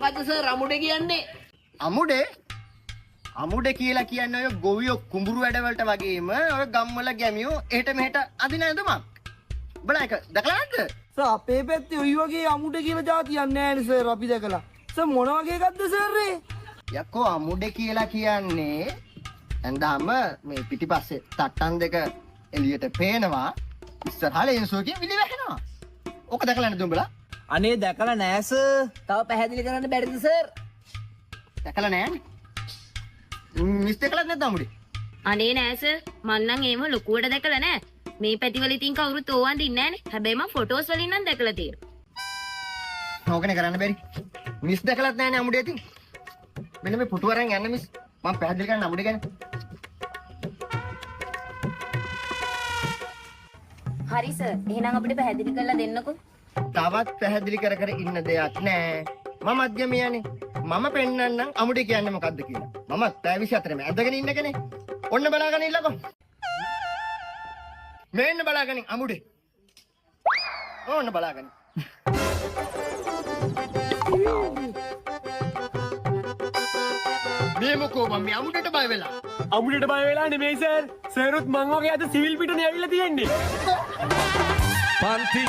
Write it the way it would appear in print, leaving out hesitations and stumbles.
මොකද්ද සර් අමුඩේ කියන්නේ? අමුඩේ? අමුඩේ කියලා කියන්නේ ඔය ගොවියෝ කුඹුරු වැඩවලට වගේම ඔය ගම්වල ගැමියෝ එහෙට මෙහෙට අදින ඇඳුමක්. බලන්න ඒක දැකලා නැද්ද? සර් අපේ පැත්තේ ඔය වගේ අමුඩ කියලා જાතියක් නැහැ නේ සර් අපි දැකලා. සර් මොන වගේ එකක්ද සර් ඒ? යකෝ අමුඩේ කියලා කියන්නේ ඇඳාම මේ පිටිපස්සේ තට්ටන් දෙක එළියට පේනවා ඉස්සරහා ලේන්සුවකින් විලි වැහෙනවා. ඕක දැකලා නැද්ද උඹලා? අනේ දැකලා නෑ සර්. තව පැහැදිලි කරන්න බැරිද සර්? දැකලා නෑනේ. මිස් දැකලා නැද්ද අමුඩේ? අනේ නෑ සර් මං නම් එහෙම ලොකුවට දැකලා නෑ. මේ පැතිවල ඉතින් කවුරුත් ඕවන් දින්නේ නෑනේ. හැබැයි මං ෆොටෝස් වලින් නම් දැකලා තියෙනවා. ඕකනේ කරන්න බැරි. මිස් දැකලාත් නෑනේ අමුඩේ ඉතින්. මෙන්න මේ පුටු අරන් යන්න මිස්. මම පැහැදිලි කරන්න අමුඩේ ගැන. හරි සර්. එහෙනම් අපිට පැහැදිලි කරලා දෙන්නකෝ. තවත් පැහැදිලි කර කර ඉන්න දෙයක් නෑ. මම මධ්‍යමයනේ. මම පෙන්නන්නම් අමුඩේ කියන්නේ මොකද්ද කියලා. මම පැය 24 මේ ඇදගෙන ඉන්න කෙනේ. ඔන්න බලාගෙන ඉන්නකෝ. මේන්න බලාගෙන අමුඩේ. ඕන්න බලාගෙන. මේ මොකෝ මම මේ අමුඩේට බය වෙලා. අමුඩට බය වෙලා නෙමෙයි සර්. සර්ුත් මං වගේ අද සිවිල් පිටනේ ඇවිල්ලා තියෙන්නේ. පන්ති